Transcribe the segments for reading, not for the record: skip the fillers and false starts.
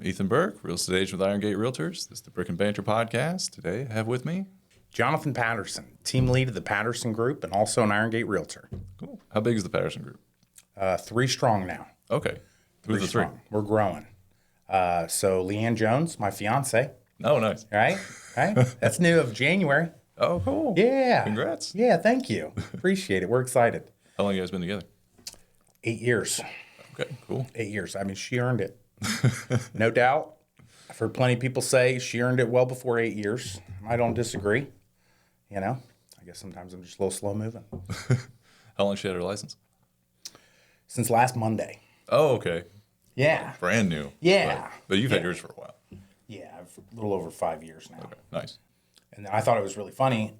Ethan Burke, real estate agent with Irongate Realtors. This is the Brick and Banter Podcast. Today I have with me Jonathan Patterson, team lead of the Patterson Group and also an Irongate Realtor. Cool. How big is the Patterson Group? 3 strong now. Okay. Who's the 3? Strong. We're growing. So Leanne Jones, my fiance. Oh, nice. Right? That's new of January. Oh, cool. Yeah. Congrats. Yeah, thank you. Appreciate it. We're excited. How long you guys been together? 8 years. Okay, cool. 8 years. I mean, she earned it. No doubt. I've heard plenty of people say she earned it well before 8 years. I don't disagree. You know, I guess sometimes I'm just a little slow moving. How long she had her license? Since last Monday. Oh, okay. Yeah. Brand new. Yeah. But you've had yours for a while. Yeah, a little over 5 years now. Okay, nice. And I thought it was really funny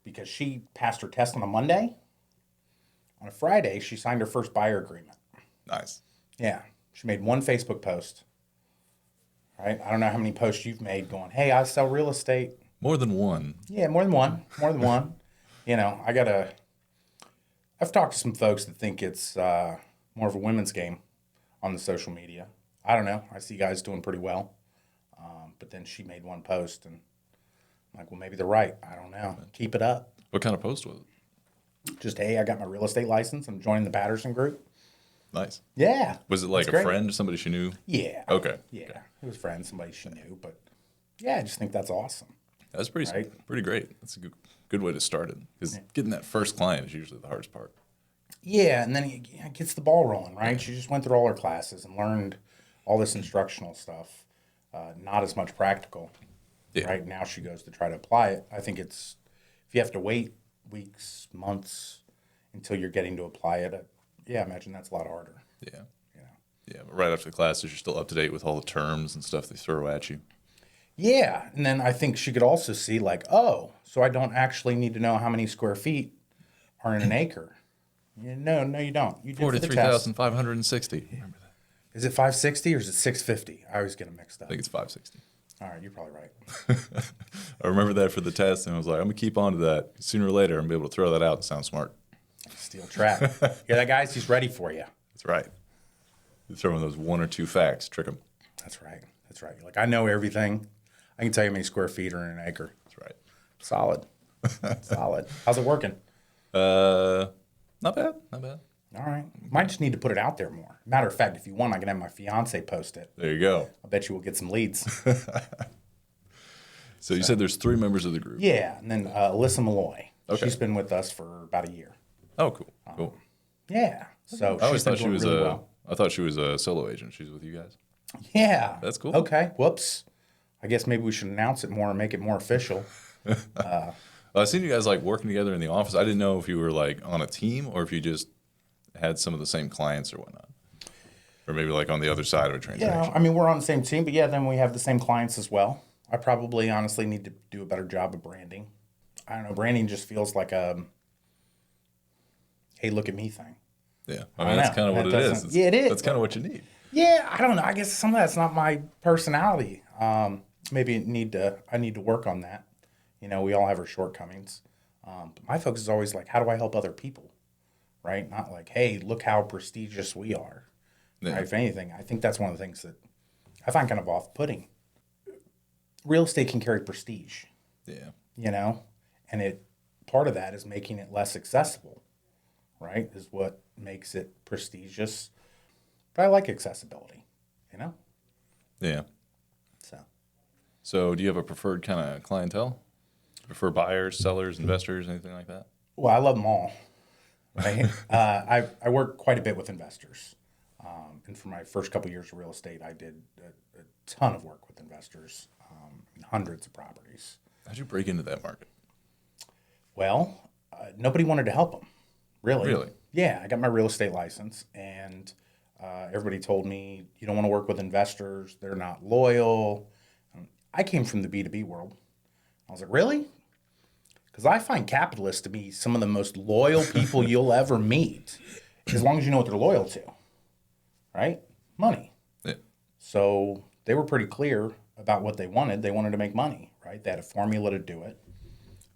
because she passed her test on a Monday. On a Friday, she signed her first buyer agreement. Nice. Yeah. She made one Facebook post. Right? I don't know how many posts you've made going, hey, I sell real estate. More than one. Yeah, more than one. More than one. You know, I've talked to some folks that think it's more of a women's game on the social media. I don't know. I see guys doing pretty well. But then she made one post, and I'm like, well, maybe they're right. I don't know. Keep it up. What kind of post was it? Just, hey, I got my real estate license. I'm joining the Patterson Group. Nice. Yeah. Was it like a friend, somebody she knew? Yeah. Okay. Yeah. Okay. It was friends, somebody she knew. But, yeah, I just think that's awesome. That's pretty great. That's a good way to start it. Because getting that first client is usually the hardest part. Yeah, and then it gets the ball rolling, right? She just went through all her classes and learned all this instructional stuff, not as much practical. Yeah. Right now she goes to try to apply it. I think if you have to wait weeks, months until you're getting to apply it, I imagine that's a lot harder. Yeah. Yeah, but right after the classes, you're still up to date with all the terms and stuff they throw at you. Yeah, and then I think she could also see like, oh, so I don't actually need to know how many square feet are in an acre. No, you don't. You did 43,560. Remember that? Is it 560 or is it 650? I always get them mixed up. I think it's 560. All right, you're probably right. I remember that for the test, and I was like, I'm going to keep on to that. Sooner or later, I'm going to be able to throw that out and sound smart. Steel trap. Hear that, guys? He's ready for you. That's right. You throw in those 1 or 2 facts, trick them. That's right. You're like, I know everything. I can tell you how many square feet are in an acre. That's right. Solid. Solid. How's it working? Not bad. All right. Might just need to put it out there more. Matter of fact, if you want, I can have my fiance post it. There you go. I bet you we'll get some leads. So you said there's 3 members of the group. Yeah, and then Alyssa Malloy. Okay. She's been with us for about a year. Oh, cool. Yeah. So I always thought she was really well. I thought she was a solo agent. She's with you guys. Yeah. That's cool. Okay. Whoops. I guess maybe we should announce it more and make it more official. Well, I've seen you guys like working together in the office. I didn't know if you were like on a team or if you just had some of the same clients or whatnot. Or maybe like on the other side of a transaction. Yeah, I mean, we're on the same team, but then we have the same clients as well. I probably honestly need to do a better job of branding. I don't know. Branding just feels like a, hey, look at me thing. Yeah. I mean, that's kind of what it is. Yeah, it is. That's kind of what you need. Yeah, I don't know. I guess some of that's not my personality. Maybe I need to work on that. You know, we all have our shortcomings. But my focus is always like, how do I help other people? Right? Not like, hey, look how prestigious we are. Yeah. Right? If anything, I think that's one of the things that I find kind of off-putting. Real estate can carry prestige. Yeah. You know? And part of that is making it less accessible. Right? Is what makes it prestigious. But I like accessibility. You know? Yeah. So do you have a preferred kind of clientele? Prefer buyers, sellers, investors, anything like that? Well, I love them all. Right? I work quite a bit with investors. And for my first couple years of real estate, I did a ton of work with investors, hundreds of properties. How'd you break into that market? Well, nobody wanted to help them, really. Really? Yeah, I got my real estate license, and everybody told me, you don't want to work with investors. They're not loyal. I came from the B2B world. I was like, really? Because I find capitalists to be some of the most loyal people you'll ever meet, as long as you know what they're loyal to, right? Money. Yeah. So they were pretty clear about what they wanted. They wanted to make money, right? They had a formula to do it.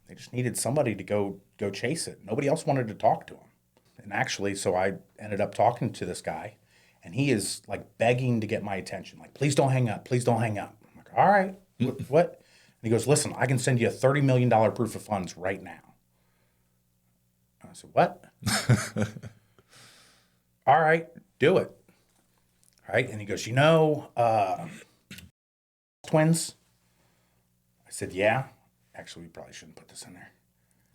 They just needed somebody to go chase it. Nobody else wanted to talk to them. And actually, so I ended up talking to this guy, And he is like begging to get my attention. Like, please don't hang up. Please don't hang up. I'm like, all right, what? And he goes, listen, I can send you a $30 million proof of funds right now. And I said, what? All right, do it. All right. And he goes, twins? I said, yeah. Actually, we probably shouldn't put this in there.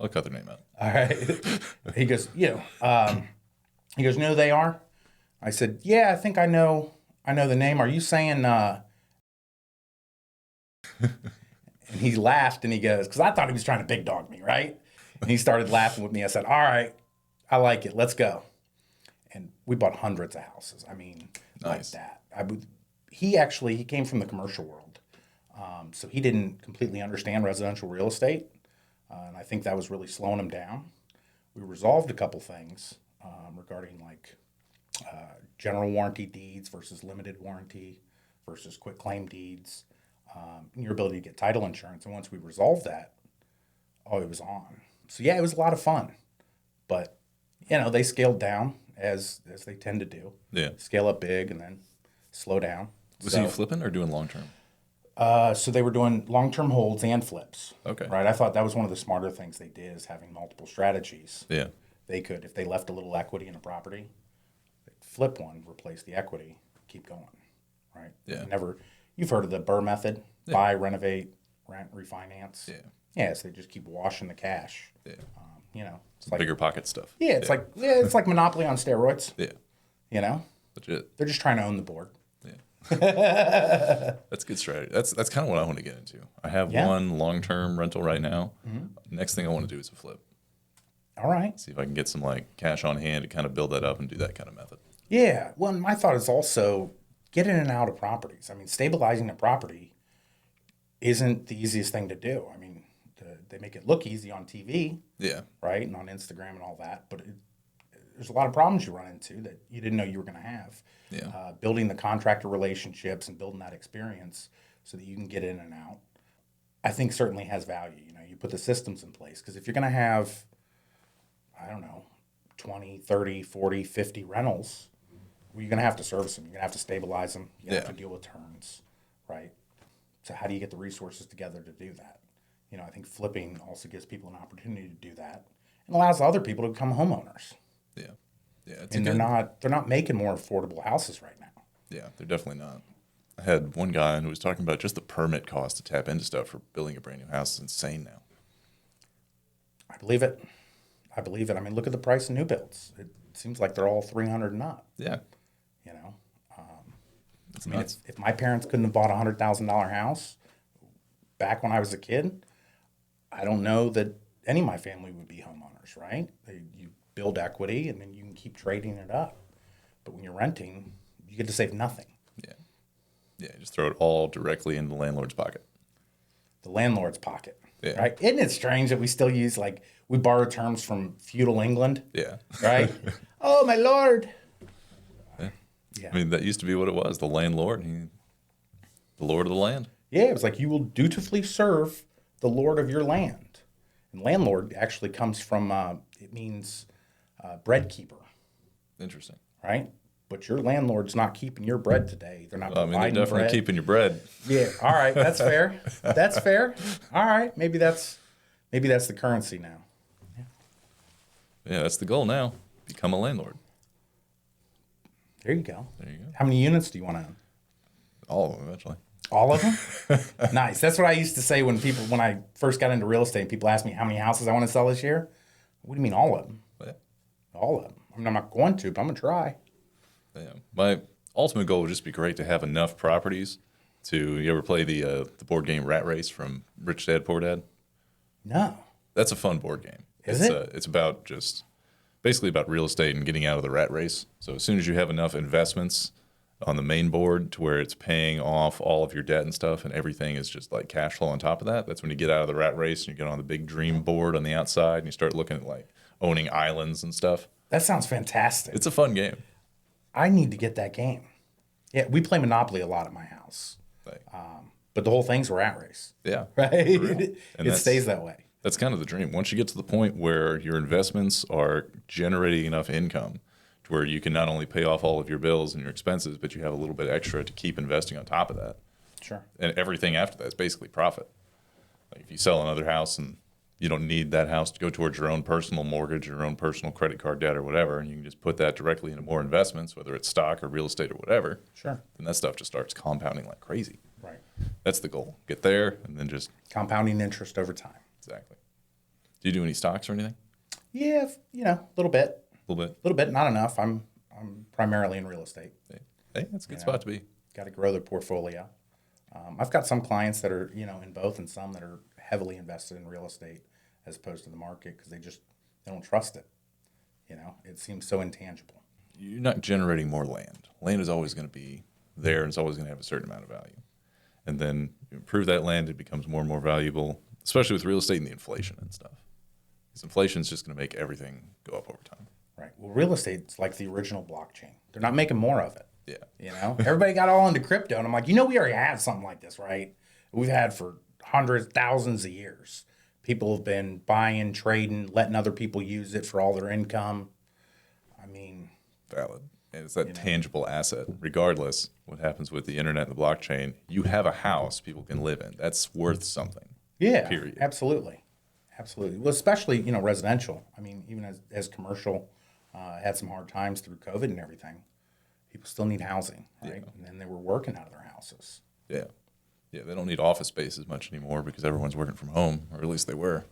I'll cut their name out. All right. He goes, he goes, no, they are. I said, yeah, I think I know the name. Are you saying, and he laughed and he goes, because I thought he was trying to big dog me, right? And he started laughing with me. I said, all right, I like it. Let's go. And we bought hundreds of houses. I mean, nice. Like that. He came from the commercial world. So he didn't completely understand residential real estate. And I think that was really slowing him down. We resolved a couple things regarding like general warranty deeds versus limited warranty versus quick claim deeds, and your ability to get title insurance. And once we resolved that, it was on. So yeah, it was a lot of fun. But, they scaled down as they tend to do. Yeah. Scale up big and then slow down. Was he flipping or doing long-term? So they were doing long-term holds and flips. Okay. Right. I thought that was one of the smarter things they did is having multiple strategies. Yeah. They could, if they left a little equity in a property, they'd flip one, replace the equity, keep going. Right. Yeah. You've heard of the Burr method: buy, renovate, rent, refinance. Yeah. Yeah. So they just keep washing the cash. Yeah. It's like bigger pocket stuff. Yeah. It's like Monopoly on steroids. Yeah. Legit. They're just trying to own the board. That's a good strategy. That's kind of what I want to get into. I have one long-term rental right now. Mm-hmm. Next thing I want to do is a flip. All right. See if I can get some like cash on hand to kind of build that up and do that kind of method. Yeah. Well, my thought is also get in and out of properties. I mean, stabilizing a property isn't the easiest thing to do. I mean, they make it look easy on TV. Yeah. Right. And on Instagram and all that. But there's a lot of problems you run into that you didn't know you were going to have. Yeah. Building the contractor relationships and building that experience so that you can get in and out, I think certainly has value. You put the systems in place. Because if you're going to have, 20, 30, 40, 50 rentals, well, you're going to have to service them. You're going to have to stabilize them. You have to deal with turns, right? So how do you get the resources together to do that? I think flipping also gives people an opportunity to do that and allows other people to become homeowners. Yeah. Yeah. And they're not making more affordable houses right now. Yeah, they're definitely not. I had one guy who was talking about just the permit cost to tap into stuff for building a brand new house is insane now. I believe it. I mean, look at the price of new builds. It seems like they're all 300 and up. Yeah. If my parents couldn't have bought a $100,000 house back when I was a kid, I don't know that any of my family would be homeowners, right? You build equity and then you can keep trading it up. But when you're renting, you get to save nothing. Yeah. Yeah, just throw it all directly into the landlord's pocket. The landlord's pocket. Yeah. Right? Isn't it strange that we still use, we borrow terms from feudal England? Yeah. Right? Oh, my lord. Yeah. I mean, that used to be what it was. The landlord, the lord of the land. Yeah, it was like you will dutifully serve the lord of your land. And landlord actually comes from, it means bread keeper. Interesting. Right? But your landlord's not keeping your bread today. They're not providing they're definitely bread. keeping your bread. Yeah. All right. That's fair. That's fair. All right. Maybe that's the currency now. Yeah, that's the goal now. Become a landlord. There you go. There you go. How many units do you want to own? All of them, eventually. All of them? Nice. That's what I used to say when I first got into real estate and people asked me how many houses I want to sell this year. What do you mean all of them? Yeah. All of them. I mean, I'm not going to, but I'm going to try. Yeah. My ultimate goal would just be great to have enough properties to, you ever play the board game Rat Race from Rich Dad, Poor Dad? No. That's a fun board game. Is it? It's about basically about real estate and getting out of the rat race. So as soon as you have enough investments on the main board to where it's paying off all of your debt and stuff and everything is just like cash flow on top of that, that's when you get out of the rat race and you get on the big dream board on the outside and you start looking at like owning islands and stuff. That sounds fantastic. It's a fun game. I need to get that game. Yeah, we play Monopoly a lot at my house. But the whole thing's a rat race. Yeah. Right? And it stays that way. That's kind of the dream. Once you get to the point where your investments are generating enough income to to where you can not only pay off all of your bills and your expenses, but you have a little bit extra to keep investing on top of that. Sure. And everything after that is basically profit. Like if you sell another house and you don't need that house to go towards your own personal mortgage, your own personal credit card debt or whatever, and you can just put that directly into more investments, whether it's stock or real estate or whatever. Sure. Then that stuff just starts compounding like crazy. Right. That's the goal. Get there and then just Compounding interest over time. exactly. Do you do any stocks or anything? Yeah, a little bit. A little bit. A little bit, not enough. I'm primarily in real estate. Hey, that's a good spot to be. Got to grow their portfolio. I've got some clients that are, in both, and some that are heavily invested in real estate as opposed to the market because they don't trust it. It seems so intangible. You're not generating more land. Land is always going to be there and it's always going to have a certain amount of value. And then you improve that land, it becomes more and more valuable, especially with real estate and the inflation and stuff. Because inflation is just going to make everything go up over time. Right. Well, real estate's like the original blockchain. They're not making more of it. Yeah. Everybody got all into crypto, and I'm like, we already have something like this, right? We've had for hundreds, thousands of years. People have been buying, trading, letting other people use it for all their income. I mean, valid. And it's that tangible asset. Regardless what happens with the internet and the blockchain, you have a house people can live in. That's worth something. Yeah, period. Absolutely. Well, especially, residential. I mean, even as commercial had some hard times through COVID and everything. People still need housing, right? Yeah. And then they were working out of their houses. Yeah. Yeah, they don't need office space as much anymore because everyone's working from home, or at least they were.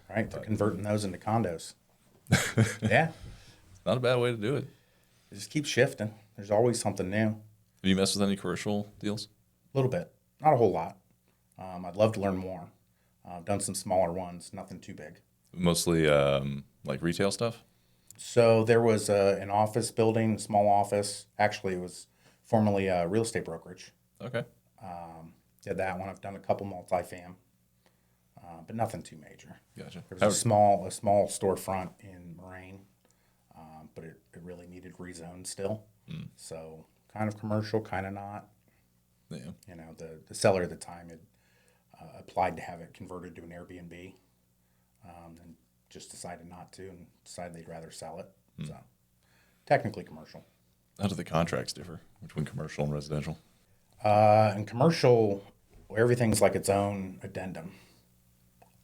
Right, they're converting those into condos. Yeah. It's not a bad way to do it. It just keeps shifting. There's always something new. Have you messed with any commercial deals? A little bit. Not a whole lot. I'd love to learn more. I've done some smaller ones, nothing too big. Mostly like retail stuff? So there was an office building, a small office. Actually, it was formerly a real estate brokerage. Okay. Did that one. I've done a couple multifam, but nothing too major. Gotcha. There was a small storefront in Moraine, but it really needed rezoned still. So kind of commercial, kind of not. Yeah. The seller at the time had applied to have it converted to an Airbnb, and just decided not to, and decided they'd rather sell it. So technically commercial. How do the contracts differ between commercial and residential? In commercial, everything's like its own addendum,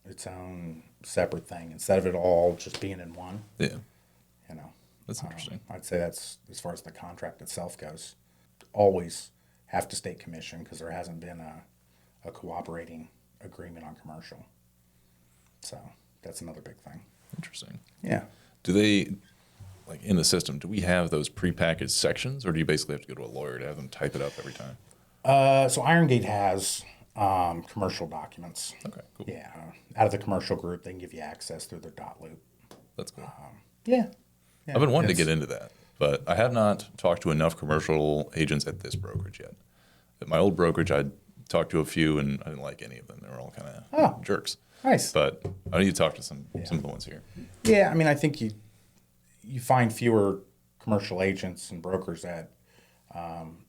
its own separate thing, instead of it all just being in one. Yeah. That's interesting. I'd say that's, as far as the contract itself goes, always have to state commission because there hasn't been a cooperating agreement on commercial. So that's another big thing. Interesting. Yeah. Do they, like in the system, do we have those prepackaged sections, or do you basically have to go to a lawyer to have them type it up every time? So Irongate has commercial documents. Okay, cool. Yeah. Out of the commercial group, they can give you access through their dot loop. That's cool. Yeah. I've been wanting to get into that, but I have not talked to enough commercial agents at this brokerage yet. At my old brokerage, I talked to a few, and I didn't like any of them. They were all kind of jerks. Nice. But I need to talk to some of the ones here. Yeah, I mean, I think you find fewer commercial agents and brokers that,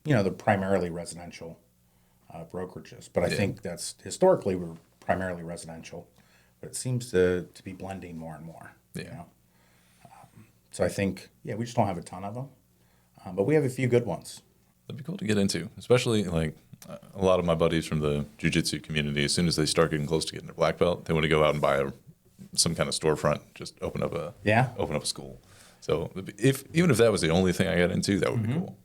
they're primarily residential brokerages. But I think that's historically we're primarily residential, but it seems to be blending more and more. Yeah. So I think, we just don't have a ton of them, but we have a few good ones. That'd be cool to get into, especially like a lot of my buddies from the jiu-jitsu community. As soon as they start getting close to getting their black belt, they want to go out and buy some kind of storefront, just open up a school. So even if that was the only thing I got into, that would be cool.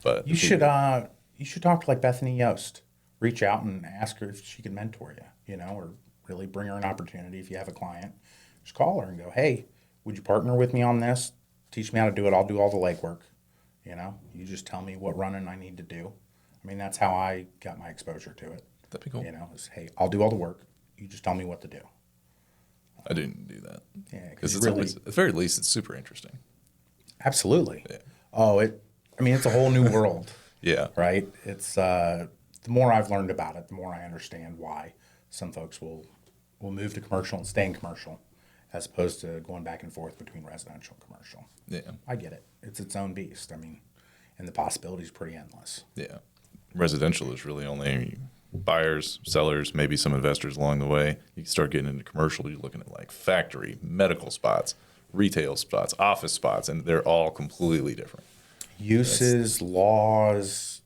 But you should talk to like Bethany Yost. Reach out and ask her if she can mentor you, or really bring her an opportunity. If you have a client, just call her and go, hey, would you partner with me on this? Teach me how to do it. I'll do all the legwork. You just tell me what running I need to do. I mean, that's how I got my exposure to it. That'd be cool. Is, hey, I'll do all the work. You just tell me what to do. I didn't do that. Yeah, because it's always, at the very least, it's super interesting. Absolutely. Yeah. Oh, it's a whole new world. Yeah. Right? It's the more I've learned about it, the more I understand why some folks will move to commercial and stay in commercial as opposed to going back and forth between residential and commercial. Yeah. I get it. It's its own beast. I mean, and the possibilities are pretty endless. Yeah. Residential is really only buyers, sellers, maybe some investors along the way. You start getting into commercial, you're looking at like factory, medical spots, retail spots, office spots, and they're all completely different. Uses, laws,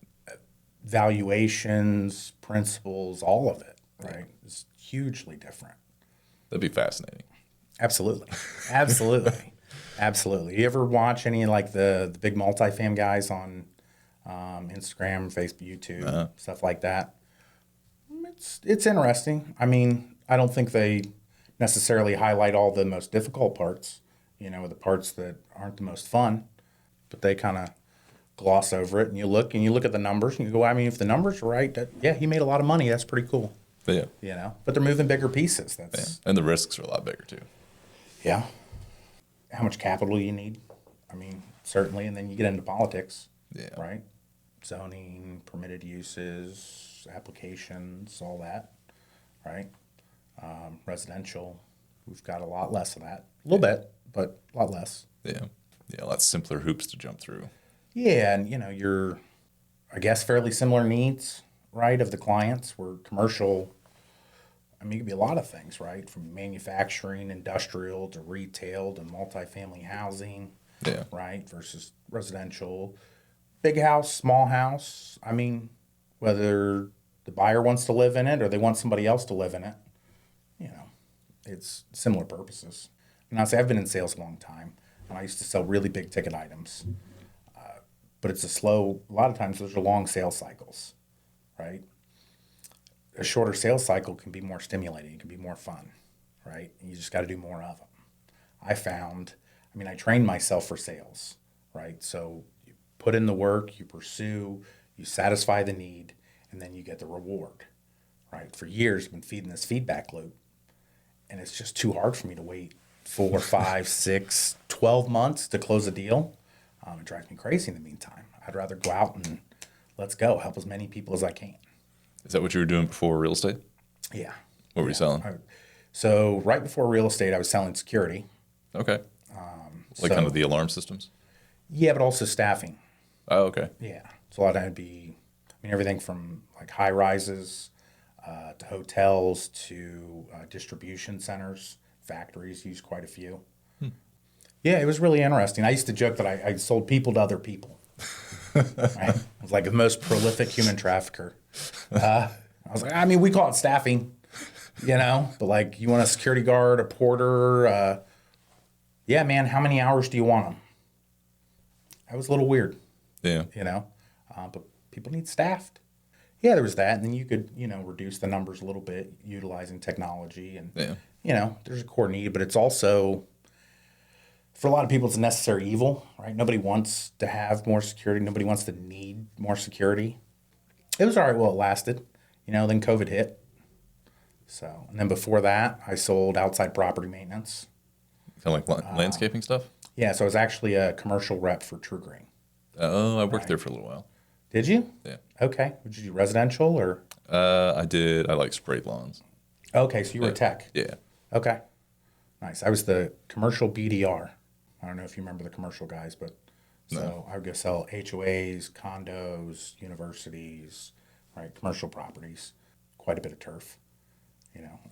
valuations, principles, all of it, right? It's hugely different. That'd be fascinating. Absolutely. Absolutely. Absolutely. You ever watch any like the big multifam guys on Instagram, Facebook, YouTube, stuff like that? It's interesting. I mean, I don't think they necessarily highlight all the most difficult parts, the parts that aren't the most fun, but they kind of gloss over it, and you look at the numbers and you go, I mean, if the numbers are right, he made a lot of money. That's pretty cool. Yeah. But they're moving bigger pieces. And the risks are a lot bigger too. Yeah. How much capital you need? I mean, certainly. And then you get into politics. Yeah. Right? Zoning, permitted uses, applications, all that. Right? Residential. We've got a lot less of that. A little bit, but a lot less. Yeah. A lot simpler hoops to jump through. Yeah. And, you're, I guess, fairly similar needs, right, of the clients. We're commercial. I mean, it could be a lot of things, right? From manufacturing, industrial, to retail, to multifamily housing, right? Versus residential. Big house, small house. I mean, whether the buyer wants to live in it or they want somebody else to live in it, it's similar purposes. And I say I've been in sales a long time, and I used to sell really big ticket items. But it's a lot of times those are long sales cycles, right? A shorter sales cycle can be more stimulating. It can be more fun, right? And you just got to do more of them. I trained myself for sales, right? So you put in the work, you pursue, you satisfy the need, and then you get the reward, right? For years, I've been feeding this feedback loop, and it's just too hard for me to wait 4, 5, 6, 12 months to close a deal. It drives me crazy in the meantime. I'd rather go out and let's go, help as many people as I can. Is that what you were doing before real estate? Yeah. What were you selling? So right before real estate, I was selling security. Okay. Kind of the alarm systems? Yeah, but also staffing. Oh, okay. Yeah. So a lot of that would be, everything from like high rises to hotels to distribution centers, factories, use quite a few. Yeah, it was really interesting. I used to joke that I sold people to other people. Right? I was like the most prolific human trafficker. I was like, we call it staffing, but like you want a security guard, a porter. Yeah, man, how many hours do you want them? That was a little weird. Yeah. But people need staffed. Yeah, there was that. And then you could, reduce the numbers a little bit utilizing technology. And, there's a core need, but it's also, for a lot of people, it's a necessary evil, right? Nobody wants to have more security. Nobody wants to need more security. It was all right while it lasted. Then COVID hit. So, and then before that, I sold outside property maintenance. Kind of like landscaping stuff? Yeah, so I was actually a commercial rep for True Green. Oh, I worked there for a little while. Did you? Yeah. Okay. Did you do residential or? I did. I sprayed lawns. Okay, so you were a tech. Yeah. Okay. Nice. I was the commercial BDR. I don't know if you remember the commercial guys, but so I would go sell HOAs, condos, universities, right? Commercial properties, quite a bit of turf,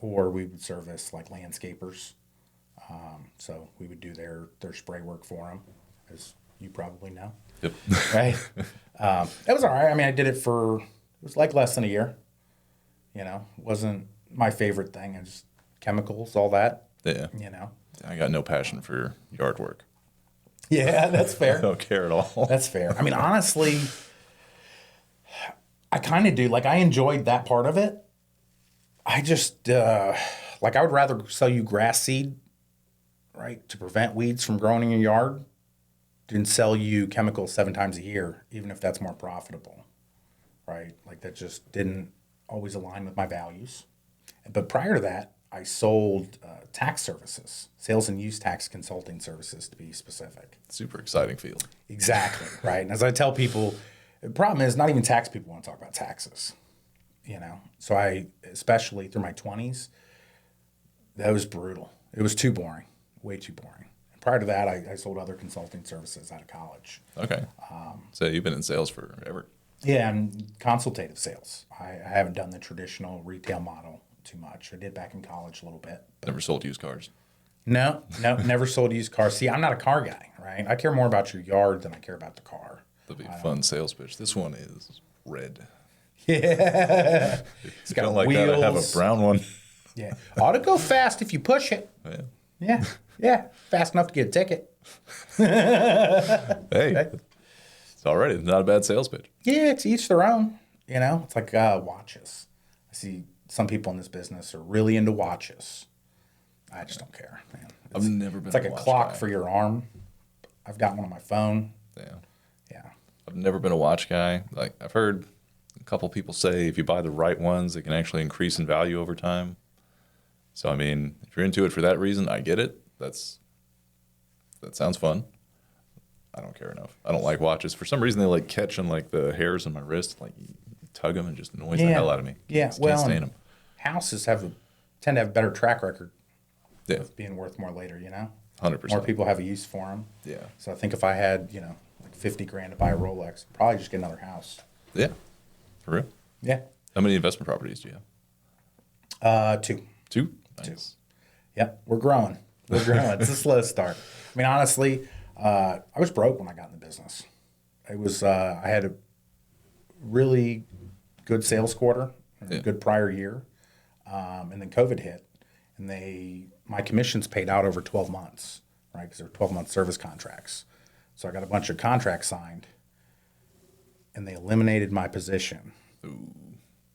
or we would service like landscapers. So we would do their spray work for them, as you probably know. Yep. Right. It was all right. I did it it was like less than a year. Wasn't my favorite thing. It's just chemicals, all that. Yeah. I got no passion for yard work. Yeah, that's fair. I don't care at all. That's fair. Honestly, I kind of do. Like, I enjoyed that part of it. I just, I would rather sell you grass seed, right, to prevent weeds from growing in your yard than sell you chemicals 7 times a year, even if that's more profitable, right? Like, that just didn't always align with my values. But prior to that, I sold tax services, sales and use tax consulting services, to be specific. Super exciting field. Exactly, right? And as I tell people, the problem is not even tax people want to talk about taxes, So I, especially through my 20s, that was brutal. It was too boring, way too boring. And prior to that, I sold other consulting services out of college. Okay. So you've been in sales forever. Yeah, and consultative sales. I haven't done the traditional retail model too much. I did back in college a little bit. Never sold used cars. No, never sold used cars. See, I'm not a car guy, right? I care more about your yard than I care about the car. That'll be a fun sales pitch. This one is red. Yeah. It's got don't like wheels. That, I have a brown one. Yeah. Ought to go fast if you push it. Yeah. Yeah. Fast enough to get a ticket. Hey. It's already not a bad sales pitch. Yeah, it's each their own. You know, it's like watches. I see some people in this business are really into watches. I just don't care, man. I've never been. It's like a clock for your arm. I've got one on my phone. Yeah. I've never been a watch guy. Like I've heard a couple people say if you buy the right ones, it can actually increase in value over time. So I mean, if you're into it for that reason, I get it. That sounds fun. I don't care enough. I don't like watches. For some reason, they like catching like the hairs on my wrist, like you tug them and just annoys the hell out of me. Yeah, can't stand them. Houses tend to have a better track record of being worth more later. 100%. More people have a use for them. Yeah. So I think if I had like $50,000 to buy a Rolex, I'd probably just get another house. Yeah. For real. Yeah. How many investment properties do you have? 2. 2? Two. Nice. Yep, we're growing. It's a slow start. I mean, honestly, I was broke when I got in the business. It was I had a really good sales quarter, a good prior year, and then COVID hit, and my commissions paid out over 12 months, right? Because they were 12-month service contracts. So I got a bunch of contracts signed, and they eliminated my position,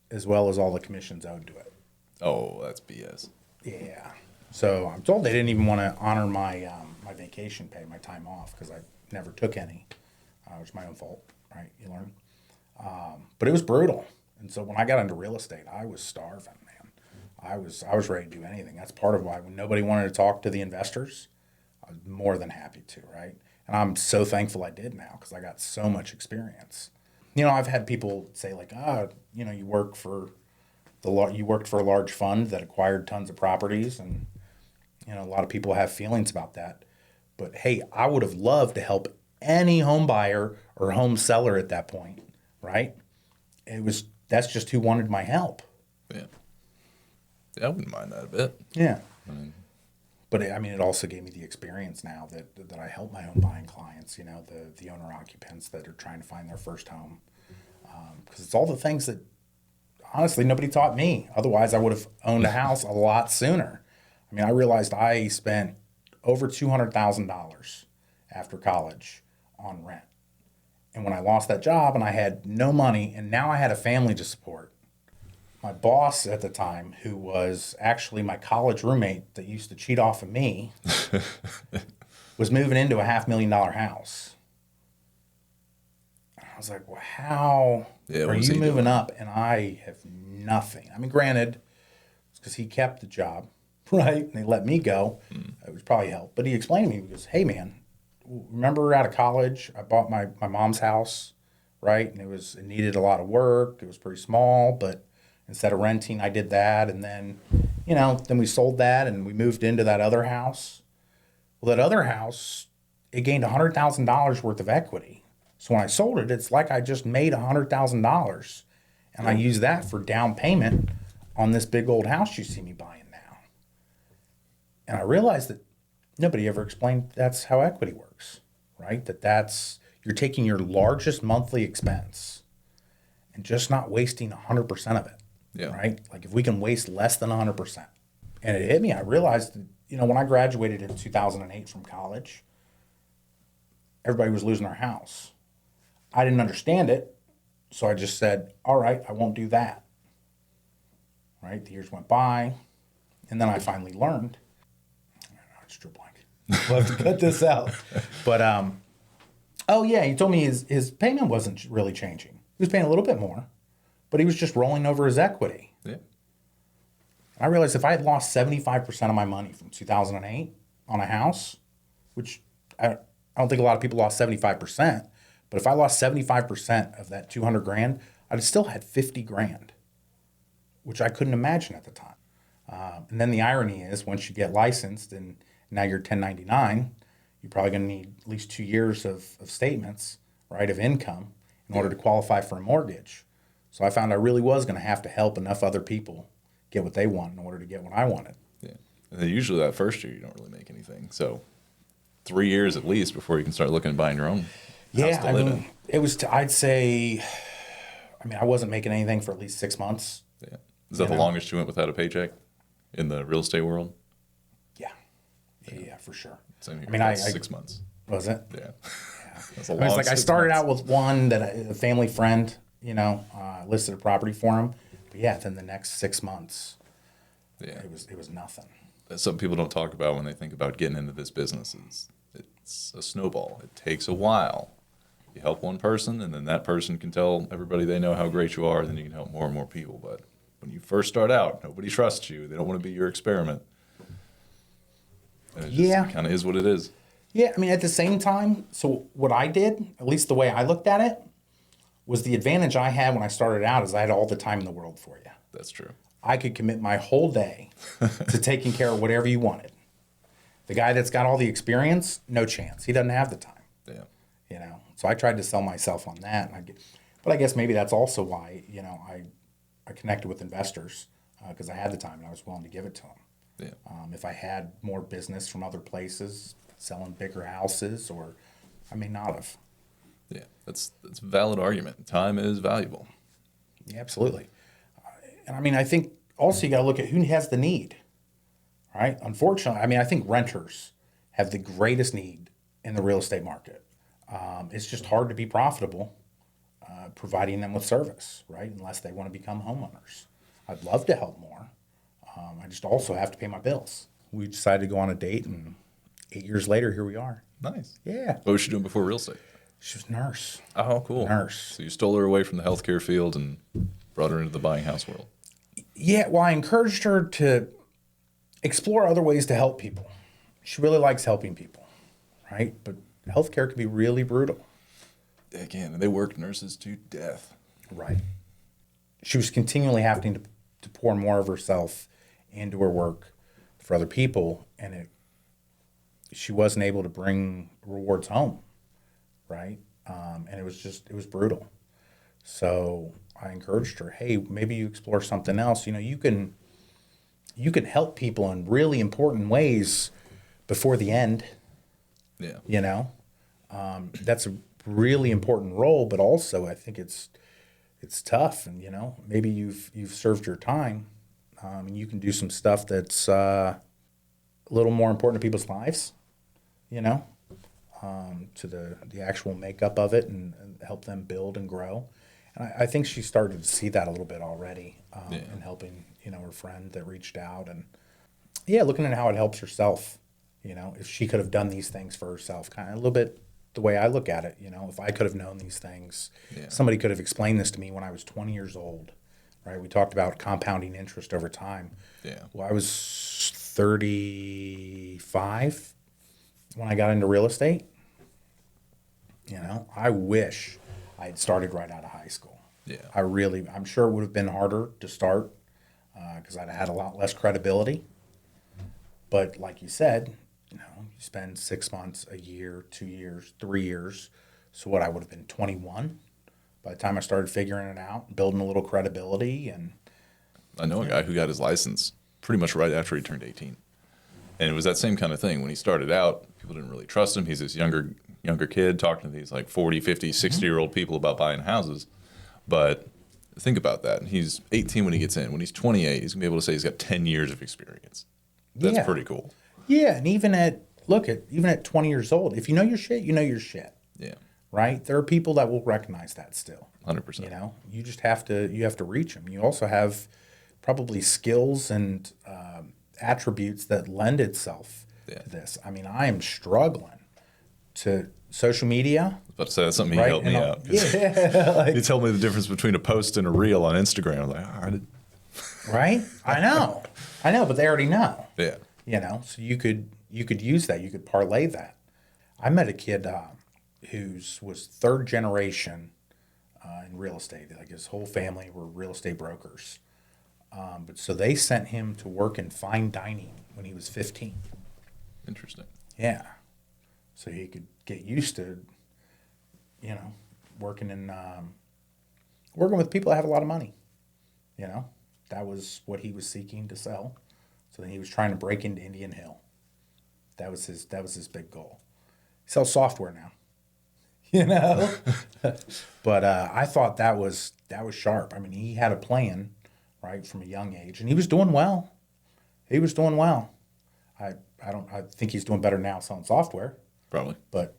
as well as all the commissions owed to it. Oh, that's BS. Yeah. So I'm told they didn't even want to honor my my vacation pay, my time off, because I never took any, which is my own fault, right? You learn. But it was brutal. And so when I got into real estate, I was starving, man. I was ready to do anything. That's part of why when nobody wanted to talk to the investors, I was more than happy to, right? And I'm so thankful I did now because I got so much experience. I've had people say like, you worked for a large fund that acquired tons of properties, and a lot of people have feelings about that. But hey, I would have loved to help any home buyer or home seller at that point, right? That's just who wanted my help. Yeah, I wouldn't mind that a bit. Yeah. But it also gave me the experience now that I help my own buying clients, the owner occupants that are trying to find their first home. Because it's all the things that honestly nobody taught me. Otherwise, I would have owned a house a lot sooner. I realized I spent over $200,000 after college on rent. And when I lost that job and I had no money and now I had a family to support, my boss at the time, who was actually my college roommate that used to cheat off of me, was moving into a $500,000 house. And I was like, well, how are you moving up and I have nothing? Granted, it's because he kept the job, right? And they let me go. It was probably help. But he explained to me, he goes, hey, man, remember out of college, I bought my mom's house, right? And it needed a lot of work. It was pretty small, but instead of renting, I did that. And then, then we sold that and we moved into that other house. Well, that other house, it gained $100,000 worth of equity. So when I sold it, it's like I just made $100,000. And I used that for down payment on this big old house you see me buying now. And I realized that nobody ever explained that's how equity works, right? That's you're taking your largest monthly expense and just not wasting 100% of it, right? Like if we can waste less than 100%. And it hit me. I realized that, when I graduated in 2008 from college, everybody was losing their house. I didn't understand it, so I just said, all right, I won't do that, right? The years went by, and then I finally learned. I just drew a blank. We'll have to cut this out. But, he told me his payment wasn't really changing. He was paying a little bit more, but he was just rolling over his equity. Yeah. And I realized if I had lost 75% of my money from 2008 on a house, which I don't think a lot of people lost 75%, but if I lost 75% of that $200,000, I'd have still had $50,000, which I couldn't imagine at the time. And then the irony is once you get licensed and now you're 1099, you're probably going to need at least 2 years of statements, right, of income in order to qualify for a mortgage. So I found I really was going to have to help enough other people get what they want in order to get what I wanted. Yeah. And then usually that first year, you don't really make anything. So 3 years at least before you can start looking at buying your own house to live in. It was, I'd say, I wasn't making anything for at least 6 months. Yeah. Is that the longest you went without a paycheck in the real estate world? Yeah, for sure. Same here. I 6 months. Was it? Yeah. That's I was like, I started out with one that a family friend, listed a property for him. But yeah, then the next 6 months, it was nothing. That something people don't talk about when they think about getting into this business is it's a snowball. It takes a while. You help one person, and then that person can tell everybody they know how great you are, and then you can help more and more people. But when you first start out, nobody trusts you. They don't want to be your experiment. And it just kind of is what it is. Yeah, at the same time, so what I did, at least the way I looked at it, was the advantage I had when I started out is I had all the time in the world for you. That's true. I could commit my whole day to taking care of whatever you wanted. The guy that's got all the experience, no chance. He doesn't have the time. Yeah. So I tried to sell myself on that. But I guess maybe that's also why, I connected with investors because I had the time and I was willing to give it to them. Yeah. If I had more business from other places, selling bigger houses, or I may not have. Yeah, that's a valid argument. Time is valuable. Yeah, absolutely. And I think also you got to look at who has the need, right? Unfortunately, I think renters have the greatest need in the real estate market. It's just hard to be profitable providing them with service, right? Unless they want to become homeowners. I'd love to help more. I just also have to pay my bills. We decided to go on a date, and 8 years later, here we are. Nice. Yeah. What was she doing before real estate? She was a nurse. Oh, cool. Nurse. So you stole her away from the healthcare field and brought her into the buying house world. Yeah, well, I encouraged her to explore other ways to help people. She really likes helping people, right? But healthcare can be really brutal. Again, they work nurses to death. Right. She was continually having to pour more of herself into her work for other people, and she wasn't able to bring rewards home, right? And it was brutal. So I encouraged her, hey, maybe you explore something else. You can help people in really important ways before the end. Yeah. That's a really important role, but also I think it's tough, and maybe you've served your time, and you can do some stuff that's a little more important to people's lives, to the actual makeup of it, and help them build and grow. And I think she started to see that a little bit already, in helping her friend that reached out, and looking at how it helps herself. If she could have done these things for herself, kind of a little bit the way I look at it. If I could have known these things, somebody could have explained this to me when I was 20 years old, right? We talked about compounding interest over time. Yeah. Well, I was 35 when I got into real estate. I wish I had started right out of high school. Yeah. I'm sure it would have been harder to start because I'd had a lot less credibility. But like you said, you spend 6 months, a year, 2 years, 3 years. So what, I would have been 21 by the time I started figuring it out, building a little credibility. And I know a guy who got his license pretty much right after he turned 18. And it was that same kind of thing. When he started out, people didn't really trust him. He's this younger kid talking to these like 40, 50, 60-year-old people about buying houses. But think about that. He's 18 when he gets in. When he's 28, he's going to be able to say he's got 10 years of experience. That's pretty cool. Yeah, and even at 20 years old, if you know your shit, you know your shit. Yeah. Right? There are people that will recognize that still. 100%. You just have to reach them. You also have probably skills and attributes that lend itself to this. I am struggling to social media. I was about to say that's something he helped me out. Yeah. He told me the difference between a post and a reel on Instagram. I'm like, all right. Right? I know, but they already know. Yeah. So you could use that. You could parlay that. I met a kid who was third generation in real estate. Like his whole family were real estate brokers. But so they sent him to work in fine dining when he was 15. Interesting. Yeah. So he could get used to, working with people that have a lot of money. That was what he was seeking to sell. So then he was trying to break into Indian Hill. That was his big goal. He sells software now. But I thought that was sharp. I mean, he had a plan, right, from a young age, and he was doing well. I think he's doing better now selling software. Probably. But,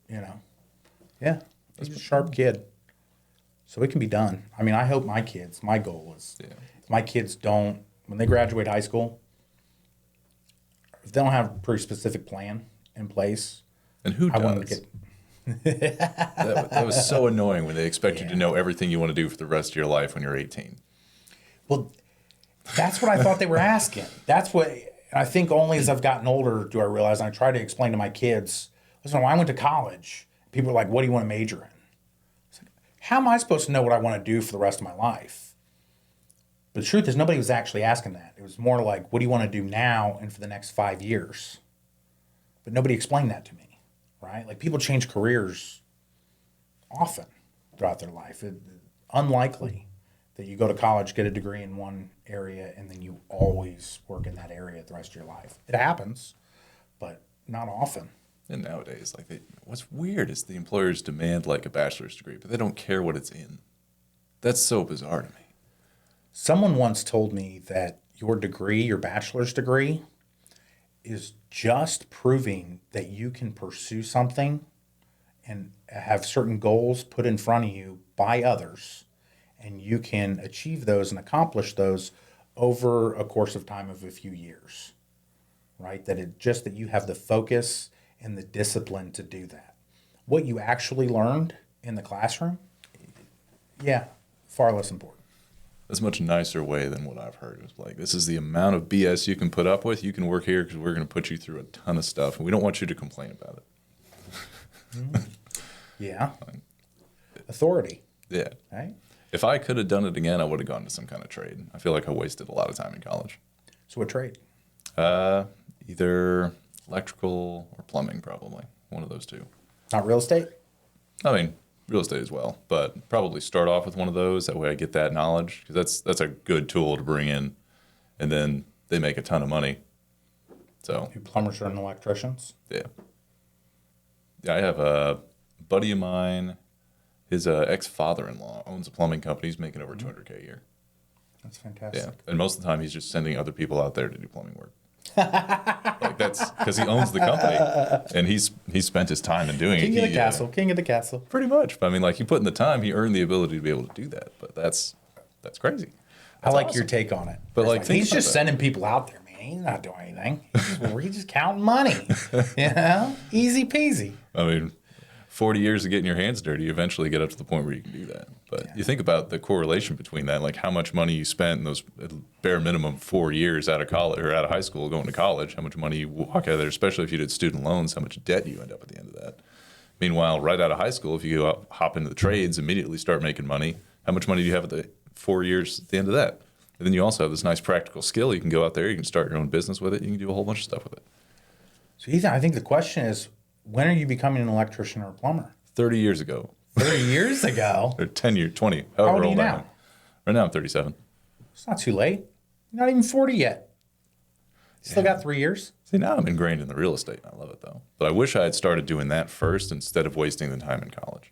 yeah, he's a sharp kid. So it can be done. I mean, I hope my goal is, if my kids don't, when they graduate high school, if they don't have a pretty specific plan in place. And who does? I want to get... that was so annoying when they expect you to know everything you want to do for the rest of your life when you're 18. Well, that's what I thought they were asking. That's what, I think only as I've gotten older do I realize, and I try to explain to my kids, listen, when I went to college, people are like, what do you want to major in? It's like, how am I supposed to know what I want to do for the rest of my life? But the truth is, nobody was actually asking that. It was more like, what do you want to do now and for the next 5 years? But nobody explained that to me. Right? Like people change careers often throughout their life. Unlikely that you go to college, get a degree in one area, and then you always work in that area the rest of your life. It happens, but not often. And nowadays, what's weird is the employers demand like a bachelor's degree, but they don't care what it's in. That's so bizarre to me. Someone once told me that your degree, your bachelor's degree, is just proving that you can pursue something and have certain goals put in front of you by others, and you can achieve those and accomplish those over a course of time of a few years, right? That you have the focus and the discipline to do that. What you actually learned in the classroom, far less important. That's a much nicer way than what I've heard. It's like, this is the amount of BS you can put up with. You can work here because we're going to put you through a ton of stuff, and we don't want you to complain about it. Yeah. Authority. Yeah. Right? If I could have done it again, I would have gone to some kind of trade. I feel like I wasted a lot of time in college. So what trade? Either electrical or plumbing, probably. One of those two. Not real estate? I mean, real estate as well, but probably start off with one of those. That way I get that knowledge, because that's a good tool to bring in, and then they make a ton of money. So Do plumbers and electricians? yeah, I have a buddy of mine. His ex-father-in-law owns a plumbing company. He's making over $200K a year. That's fantastic. Yeah, and most of the time he's just sending other people out there to do plumbing work. Like that's because he owns the company, and he's spent his time in doing it. King of the castle. Pretty much. But I mean, like, he put in the time, he earned the ability to be able to do that. But that's crazy. I like your take on it. But like, he's just sending people out there, man. He's not doing anything. He's just counting money. Easy peasy. I mean, 40 years of getting your hands dirty, you eventually get up to the point where you can do that. But you think about the correlation between that, like how much money you spent in those bare minimum 4 years out of college or out of high school going to college, how much money you walk out of there, especially if you did student loans, how much debt you end up at the end of that. Meanwhile, right out of high school, if you go out, hop into the trades, immediately start making money, how much money do you have at the 4 years at the end of that? And then you also have this nice practical skill. You can go out there, you can start your own business with it, you can do a whole bunch of stuff with it. So Ethan, I think the question is, when are you becoming an electrician or a plumber? 30 years ago. 30 years ago? Or 10 years, 20. How old are you now? Right now I'm 37. It's not too late. You're not even 40 yet. Still got 3 years. See, now I'm ingrained in the real estate. I love it, though. But I wish I had started doing that first instead of wasting the time in college.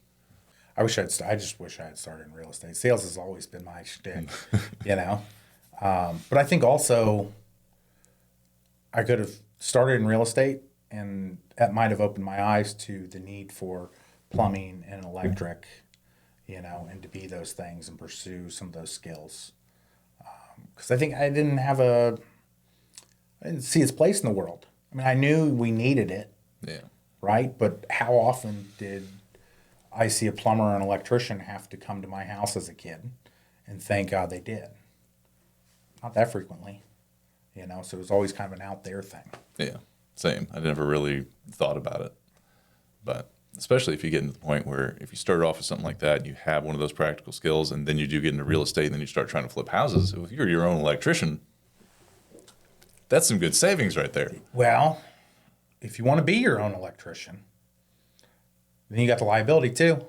I just wish I had started in real estate. Sales has always been my shtick, But I think also I could have started in real estate, and that might have opened my eyes to the need for plumbing and electric, and to be those things and pursue some of those skills. Because I think I didn't see its place in the world. I mean, I knew we needed it, right? But how often did I see a plumber or an electrician have to come to my house as a kid? And thank God they did. Not that frequently, so it was always kind of an out there thing. Yeah, same. I never really thought about it. But especially if you get into the point where if you started off with something like that, you have one of those practical skills, and then you do get into real estate, and then you start trying to flip houses. If you're your own electrician, that's some good savings right there. Well, if you want to be your own electrician, then you got the liability too.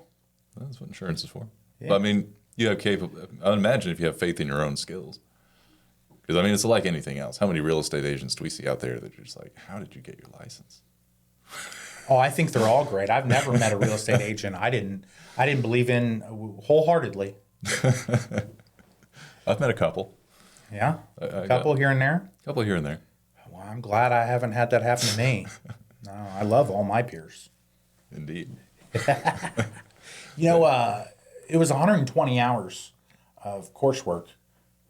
That's what insurance is for. Yeah. But I mean, I would imagine if you have faith in your own skills. Because, I mean, it's like anything else. How many real estate agents do we see out there that are just like, how did you get your license? Oh, I think they're all great. I've never met a real estate agent I didn't believe in wholeheartedly. I've met a couple. Yeah, I a couple here and there. A couple here and there. Well, I'm glad I haven't had that happen to me. No, I love all my peers. Indeed. You know, it was 120 hours of coursework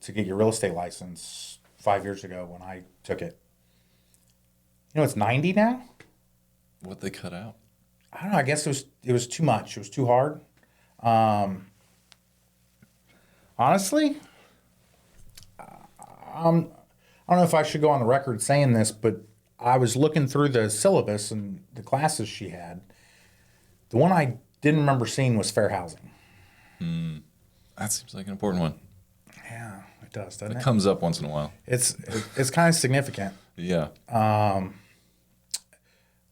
to get your real estate license 5 years ago when I took it. You know, it's 90 now. What they cut out? I don't know. I guess it was too much. It was too hard. Honestly, I don't know if I should go on the record saying this, but I was looking through the syllabus and the classes she had. The one I didn't remember seeing was fair housing. That seems like an important one. Yeah, it does, doesn't It it? comes up once in a while. It's kind of significant. Yeah. At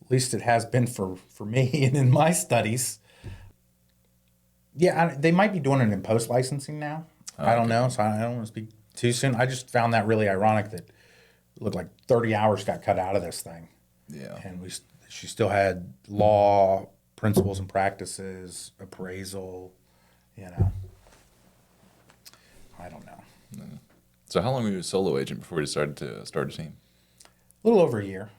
least it has been for me and in my studies. Yeah, they might be doing it in post licensing now. I don't know, so I don't want to speak too soon. I just found that really ironic that it looked like 30 hours got cut out of this thing. Yeah. And she still had law, principles and practices, appraisal, you know. I don't know. So how long were you a solo agent before you started to start a team? A little over a year.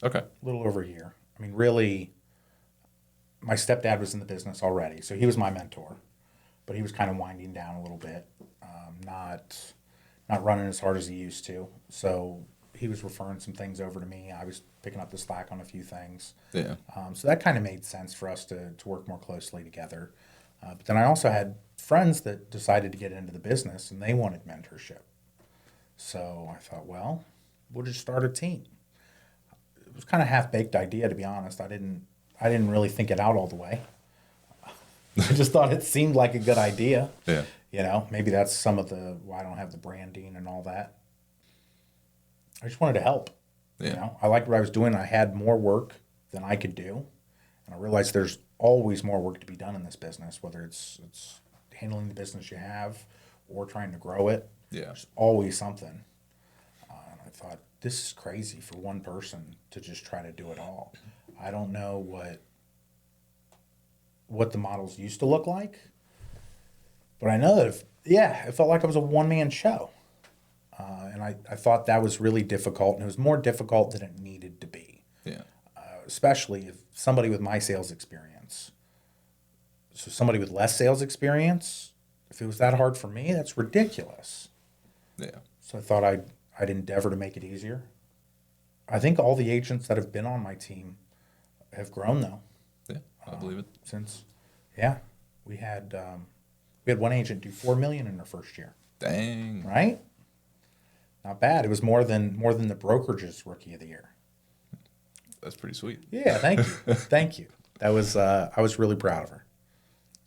Okay. A little over a year. I mean, really, my stepdad was in the business already, so he was my mentor. But he was kind of winding down a little bit, not running as hard as he used to. So he was referring some things over to me. I was picking up the slack on a few things. Yeah. So that kind of made sense for us to work more closely together. But then I also had friends that decided to get into the business, and they wanted mentorship. So I thought, well, we'll just start a team. It was kind of half-baked idea, to be honest. I didn't really think it out all the way. I just thought it seemed like a good idea. Yeah. You know, maybe that's some of why I don't have the branding and all that. I just wanted to help. Yeah. You know, I liked what I was doing. I had more work than I could do. And I realized there's always more work to be done in this business, whether it's handling the business you have or trying to grow it. Yeah. There's always something. And I thought, this is crazy for one person to just try to do it all. I don't know what the models used to look like, but I know that it felt like I was a one-man show. And I thought that was really difficult, and it was more difficult than it needed to be. Yeah. Especially if somebody with my sales experience. So somebody with less sales experience, if it was that hard for me, that's ridiculous. Yeah. So I thought I'd endeavor to make it easier. I think all the agents that have been on my team have grown, though. Yeah. I believe it. We had one agent do $4 million in her first year. Dang. Right? Not bad. It was more than the brokerage's rookie of the year. That's pretty sweet. Yeah, thank you. Thank you. That was I was really proud of her.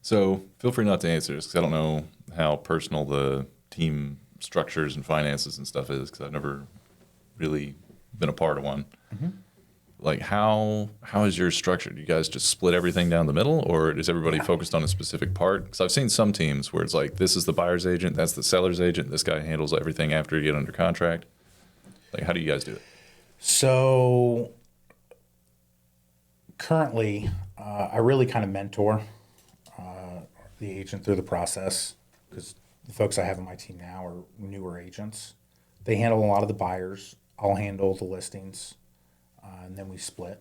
So feel free not to answer this because I don't know how personal the team structures and finances and stuff is because I've never really been a part of one. Mm-hmm. Like how is yours structured? Do you guys just split everything down the middle, or is everybody focused on a specific part? Because I've seen some teams where it's like this is the buyer's agent, that's the seller's agent. This guy handles everything after you get under contract. Like how do you guys do it? So currently, I really kind of mentor the agent through the process because the folks I have on my team now are newer agents. They handle a lot of the buyers. I'll handle the listings, and then we split.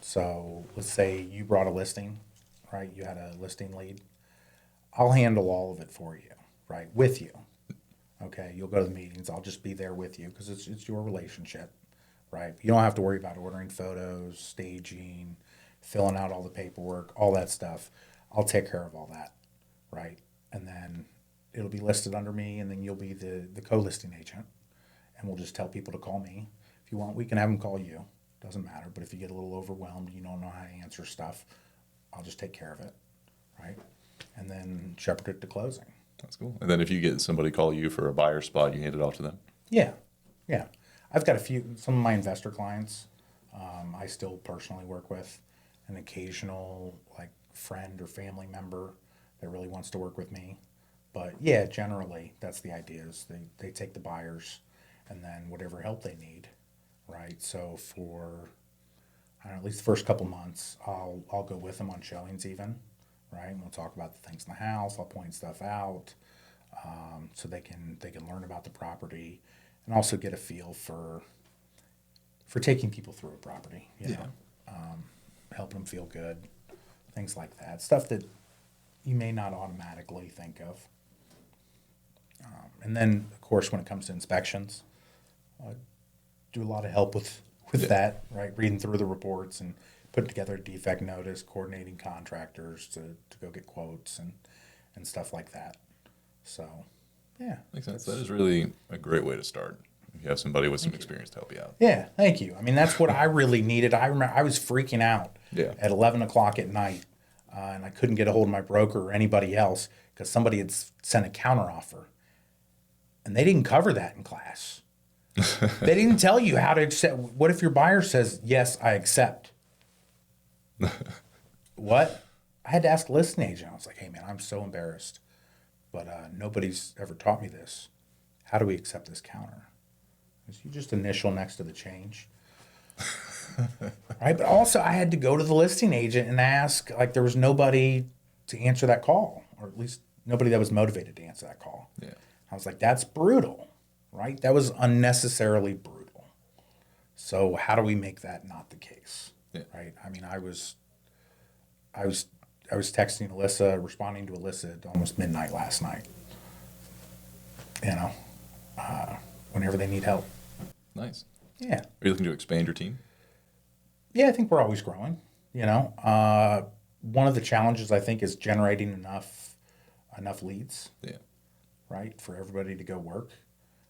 So let's say you brought a listing, right? You had a listing lead. I'll handle all of it for you, right? With you. Okay, you'll go to the meetings. I'll just be there with you because it's your relationship, right? You don't have to worry about ordering photos, staging, filling out all the paperwork, all that stuff. I'll take care of all that, right? And then it'll be listed under me, and then you'll be the co-listing agent, and we'll just tell people to call me. If you want, we can have them call you. Doesn't matter. But if you get a little overwhelmed, you don't know how to answer stuff, I'll just take care of it, right? And then shepherd it to closing. That's cool. And then if you get somebody call you for a buyer spot, you hand it off to them? Yeah. I've got some of my investor clients I still personally work with, an occasional like friend or family member that really wants to work with me. But yeah, generally that's the idea is they take the buyers and then whatever help they need, right? So for I don't know, at least the first couple months, I'll go with them on showings even, right? And we'll talk about the things in the house. I'll point stuff out, so they can learn about the property, and also get a feel for taking people through a property. You know, helping them feel good, things like that. Stuff that you may not automatically think of. And then, of course, when it comes to inspections, do a lot of help with that, right? Reading through the reports and putting together a defect notice, coordinating contractors to go get quotes and stuff like that. So, yeah. Makes sense. That is really a great way to start. If you have somebody with some experience to help you out. Yeah, thank you. I mean, that's what I really needed. I remember I was freaking out at 11 o'clock at night, and I couldn't get a hold of my broker or anybody else because somebody had sent a counteroffer. And they didn't cover that in class. They didn't tell you how to accept. What if your buyer says, yes, I accept? What? I had to ask the listing agent. I was like, hey, man, I'm so embarrassed. But nobody's ever taught me this. How do we accept this counter? You just initial next to the change. Right? But also, I had to go to the listing agent and ask. Like, there was nobody to answer that call, or at least nobody that was motivated to answer that call. Yeah. I was like, that's brutal, right? That was unnecessarily brutal. So how do we make that not the case, right? I mean, I was texting Alyssa, responding to Alyssa at almost midnight last night. You know, whenever they need help. Nice. Yeah. Are you looking to expand your team? Yeah, I think we're always growing. You know, one of the challenges I think is generating enough leads. Yeah. Right, for everybody to go work.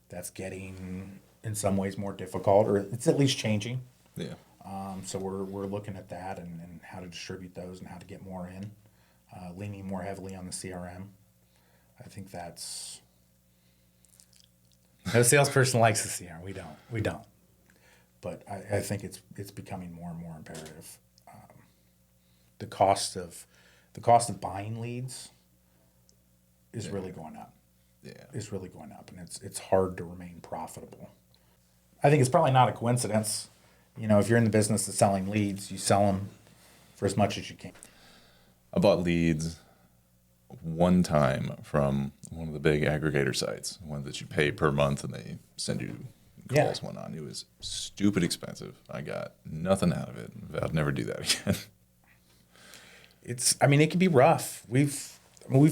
That's getting, in some ways, more difficult, or it's at least changing. Yeah. So we're looking at that and how to distribute those and how to get more in, leaning more heavily on the CRM. I think that's... No salesperson likes the CRM. We don't. But I think it's becoming more and more imperative. The cost of buying leads is really going up. Is really going up, and it's hard to remain profitable. I think it's probably not a coincidence. You know, if you're in the business of selling leads, you sell them for as much as you can. I bought leads one time from one of the big aggregator sites, one that you pay per month and they send you calls and whatnot. It was stupid expensive. I got nothing out of it. I'll never do that again. It can be rough. We've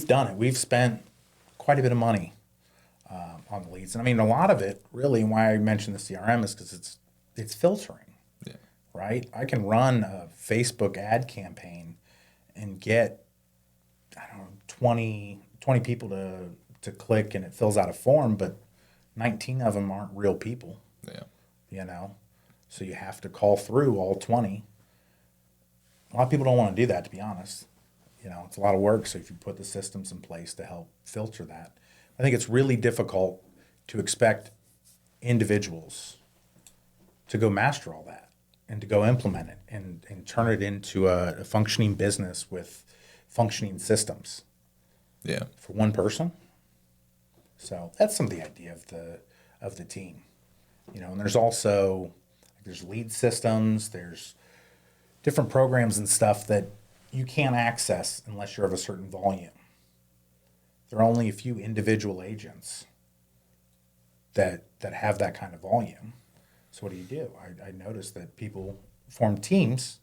done it. We've spent quite a bit of money on the leads. And I mean, a lot of it, really, why I mentioned the CRM is because it's filtering, right? I can run a Facebook ad campaign and get, 20 people to click and it fills out a form, but 19 of them aren't real people. Yeah. You know? So you have to call through all 20. A lot of people don't want to do that, to be honest. You know, it's a lot of work. So if you put the systems in place to help filter that, I think it's really difficult to expect individuals to go master all that and to go implement it and turn it into a functioning business with functioning systems. Yeah. For one person. So that's some of the idea of the team. You know, and there's also there's lead systems, there's different programs and stuff that you can't access unless you're of a certain volume. There are only a few individual agents that have that kind of volume. So what do? I noticed that people form teams,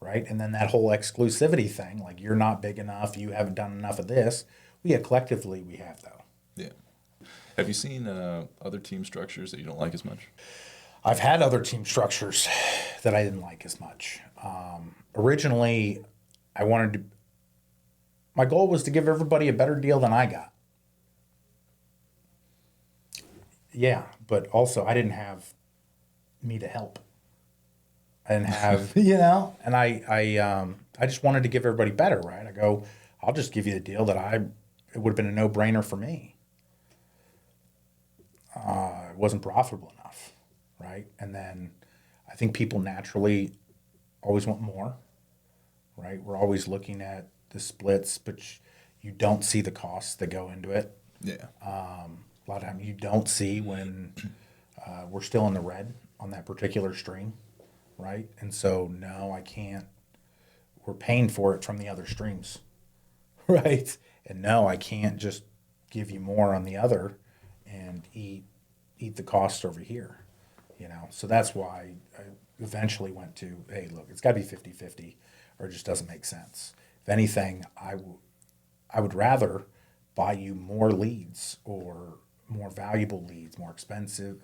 right? And then that whole exclusivity thing, like you're not big enough, you haven't done enough of this. Collectively we have, though. Yeah. Have you seen other team structures that you don't like as much? I've had other team structures that I didn't like as much. Originally, my goal was to give everybody a better deal than I got. Yeah, but also I didn't have me to help. I didn't have, and I just wanted to give everybody better, right? I go, I'll just give you the deal that it would have been a no-brainer for me. It wasn't profitable enough, right? And then I think people naturally always want more, right? We're always looking at the splits, but you don't see the costs that go into it. Yeah. A lot of times you don't see when we're still in the red on that particular stream, right? And so, no, I can't. We're paying for it from the other streams, right? And no, I can't just give you more on the other and eat the cost over here, So that's why I eventually went to, hey, look, it's got to be 50-50 or it just doesn't make sense. If anything, I would rather buy you more leads or more valuable leads, more expensive,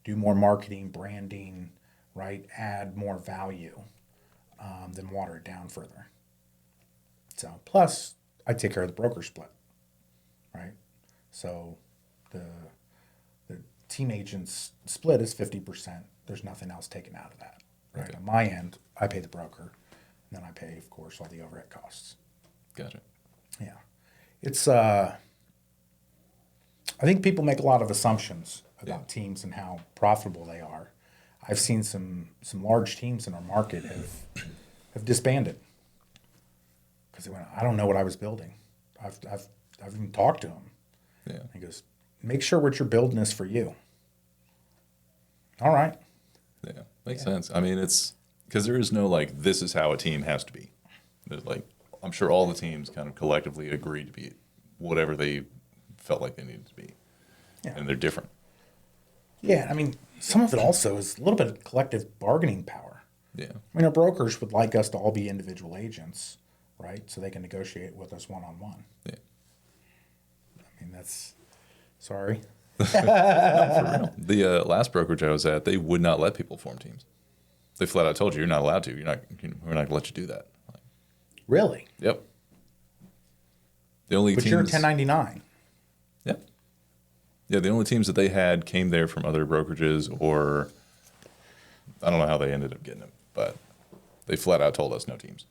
do more marketing, branding, right? Add more value than water it down further. So plus I take care of the broker split, right? So the team agent's split is 50%. There's nothing else taken out of that, right? Okay. On my end, I pay the broker, and then I pay, of course, all the overhead costs. Gotcha. Yeah. It's, I think people make a lot of assumptions about teams and how profitable they are. I've seen some large teams in our market have disbanded because they went, I don't know what I was building. I've even talked to him. Yeah. He goes, make sure what you're building is for you. All right. Yeah, makes sense. I mean, it's because there is no like, this is how a team has to be. There's like, I'm sure all the teams kind of collectively agreed to be whatever they felt like they needed to be. Yeah. And they're different. Yeah, I mean, some of it also is a little bit of collective bargaining power. Yeah. I mean, our brokers would like us to all be individual agents, right? So they can negotiate with us one-on-one. Yeah. I mean, that's, sorry. No, for real. The last brokerage I was at, they would not let people form teams. They flat out told you, you're not allowed to. We're not going to let you do that. Like, really? Yep. The only but teams, you're 1099. Yep. Yeah, the only teams that they had came there from other brokerages, or I don't know how they ended up getting them, but they flat out told us no teams.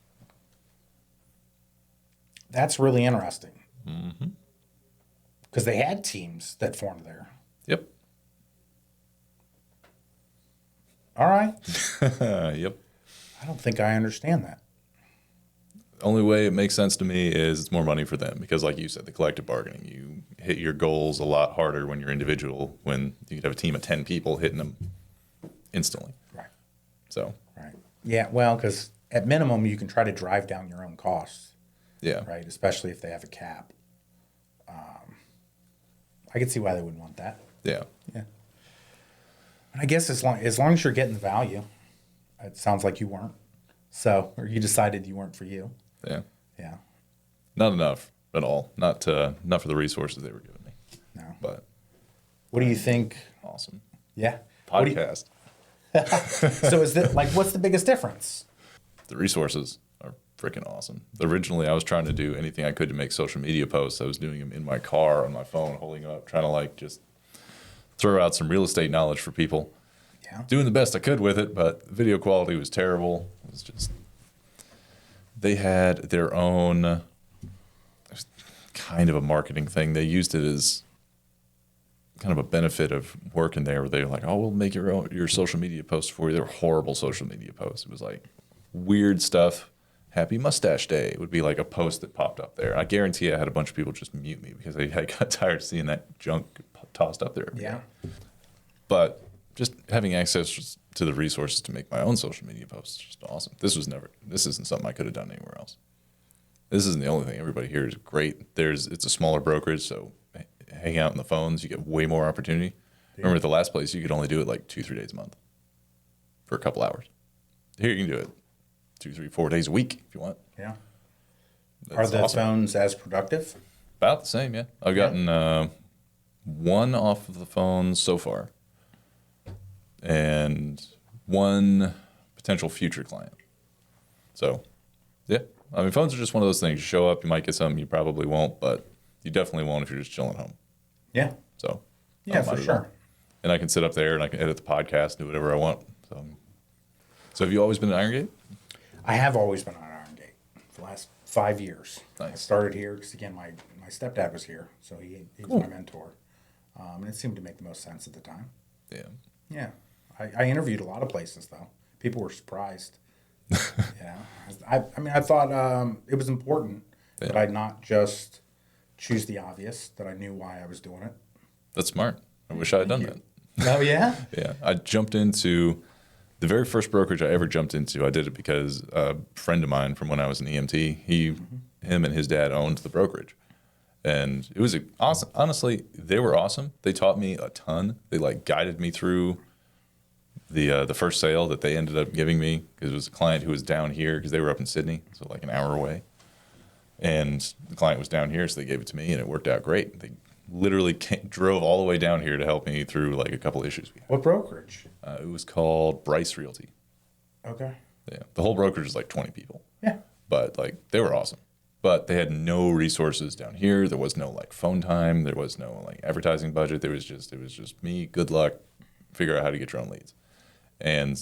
That's really interesting. Mm-hmm. Because they had teams that formed there. Yep. All right. Yep. I don't think I understand that. The only way it makes sense to me is it's more money for them because, like you said, the collective bargaining, you hit your goals a lot harder when you're individual, when you could have a team of 10 people hitting them instantly. Right. So. Right. Yeah, well, because at minimum, you can try to drive down your own costs. Yeah. Right, especially if they have a cap. I could see why they wouldn't want that. Yeah. Yeah. And I guess as long as you're getting the value, it sounds like you weren't. So, or you decided you weren't for you. Yeah. Yeah. Not enough at all. Not for the resources they were giving me. No. But. What do you think? Awesome. Yeah. Podcast. So is that like, what's the biggest difference? The resources are freaking awesome. Originally, I was trying to do anything I could to make social media posts. I was doing them in my car on my phone, holding them up, trying to like just throw out some real estate knowledge for people. Yeah. Doing the best I could with it, but the video quality was terrible. It was just, they had their own kind of a marketing thing. They used it as kind of a benefit of working there where they were like, oh, we'll make your social media posts for you. They were horrible social media posts. It was like weird stuff. Happy Mustache Day would be like a post that popped up there. I guarantee I had a bunch of people just mute me because I got tired of seeing that junk tossed up there every day. But just having access to the resources to make my own social media posts is just awesome. This isn't something I could have done anywhere else. This isn't the only thing. Everybody here is great. It's a smaller brokerage, so hang out on the phones, you get way more opportunity. Yeah. Remember at the last place, you could only do it like 2-3 days a month for a couple hours. Here you can do it 2, 3, 4 days a week if you want. Yeah. That's Are the awesome. phones as productive? About the same, yeah. I've gotten one off of the phone so far, and one potential future client. So, yeah. I mean, phones are just one of those things. You show up, you might get something, you probably won't, but you definitely won't if you're just chilling at home. Yeah. So, yeah, for sure. And I can sit up there and I can edit the podcast, do whatever I want. So have you always been at Irongate? I have always been on Irongate for the last 5 years. Nice. I started here because, again, my stepdad was here, so he was my mentor. And it seemed to make the most sense at the time. Yeah. Yeah. I interviewed a lot of places, though. People were surprised. I thought it was important But I'd not just choose the obvious, that I knew why I was doing it. That's smart. I wish I had done that. Oh, yeah? Yeah. I jumped into the very first brokerage I ever jumped into. I did it because a friend of mine from when I was an EMT, him and his dad owned the brokerage. And it was awesome. Honestly, they were awesome. They taught me a ton. They like guided me through the first sale that they ended up giving me, because it was a client who was down here because they were up in Sydney, so like an hour away. And the client was down here, so they gave it to me, and it worked out great. They literally drove all the way down here to help me through like a couple issues we had. What brokerage? It was called Bryce Realty. Okay. Yeah, the whole brokerage is like 20 people. Yeah. But like they were awesome. But they had no resources down here. There was no like phone time. There was no like advertising budget. It was just me. Good luck. Figure out how to get your own leads. And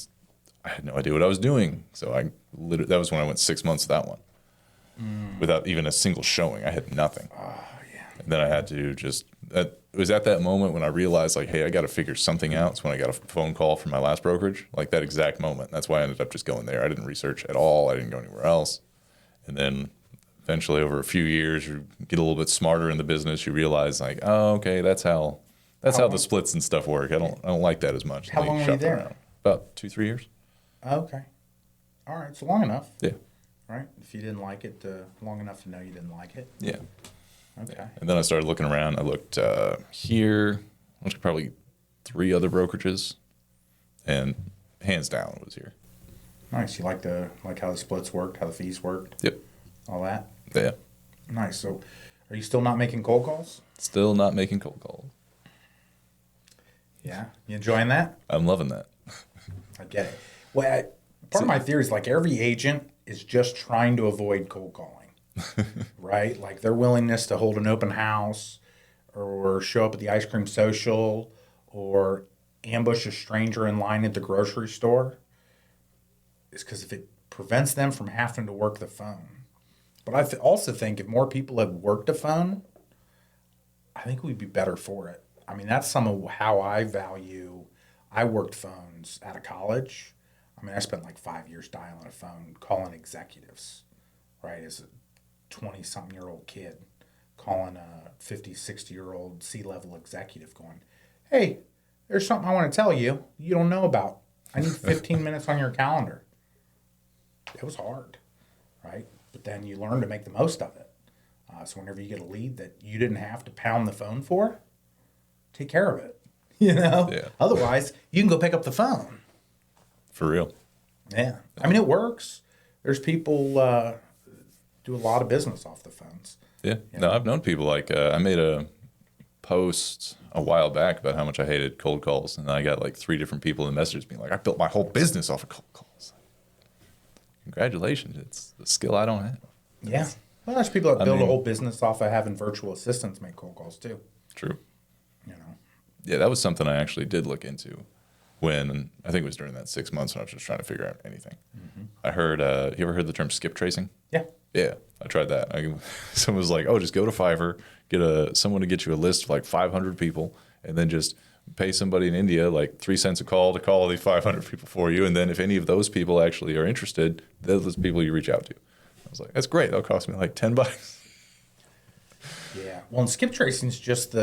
I had no idea what I was doing. So that was when I went 6 months without one, without even a single showing. I had nothing. Oh, yeah. And then I had to it was at that moment when I realized like, hey, I got to figure something out. It's when I got a phone call from my last brokerage, like that exact moment. That's why I ended up just going there. I didn't research at all. I didn't go anywhere else. And then eventually over a few years, you get a little bit smarter in the business. You realize like, oh, okay, that's how the splits and stuff work. I don't like that as much. How long were you there? Around. About 2-3 years. Okay. All right. So long enough. Yeah. Right. If you didn't like it, long enough to know you didn't like it. Yeah. Okay. And then I started looking around. I looked here. I looked at probably 3 other brokerages, and hands down it was here. Nice. You like how the splits worked, how the fees worked? Yep. All that? Yeah. Nice. So are you still not making cold calls? Still not making cold calls. Yeah. You enjoying that? I'm loving that. I get it. Well, part of my theory is like every agent is just trying to avoid cold calling, right? Like their willingness to hold an open house or show up at the ice cream social or ambush a stranger in line at the grocery store is because if it prevents them from having to work the phone. But I also think if more people had worked the phone, I think we'd be better for it. I mean, that's some of how I worked phones out of college. I mean, I spent like 5 years dialing a phone, calling executives, right? As a 20-something-year-old kid, calling a 50, 60-year-old C-level executive going, hey, there's something I want to tell you don't know about. I need 15 minutes on your calendar. It was hard, right? But then you learn to make the most of it. So whenever you get a lead that you didn't have to pound the phone for, take care of it. Yeah. Otherwise, you can go pick up the phone. For real. Yeah. I mean, it works. There's people do a lot of business off the phones. Yeah. No, I've known people like I made a post a while back about how much I hated cold calls, and I got like 3 different people in messages being like, I built my whole business off of cold calls. Congratulations. It's a skill I don't have. Yeah. Well, there's people that build a whole business off of having virtual assistants make cold calls too. True. Yeah, that was something I actually did look into when I think it was during that 6 months when I was just trying to figure out anything. Mm-hmm. I heard, you ever heard the term skip tracing? Yeah. Yeah, I tried that. Someone was like, oh, just go to Fiverr, get someone to get you a list of like 500 people, and then just pay somebody in India like 3 cents a call to call these 500 people for you. And then if any of those people actually are interested, those people you reach out to. I was like, that's great. That'll cost me like $10. Yeah. Well, and skip tracing is just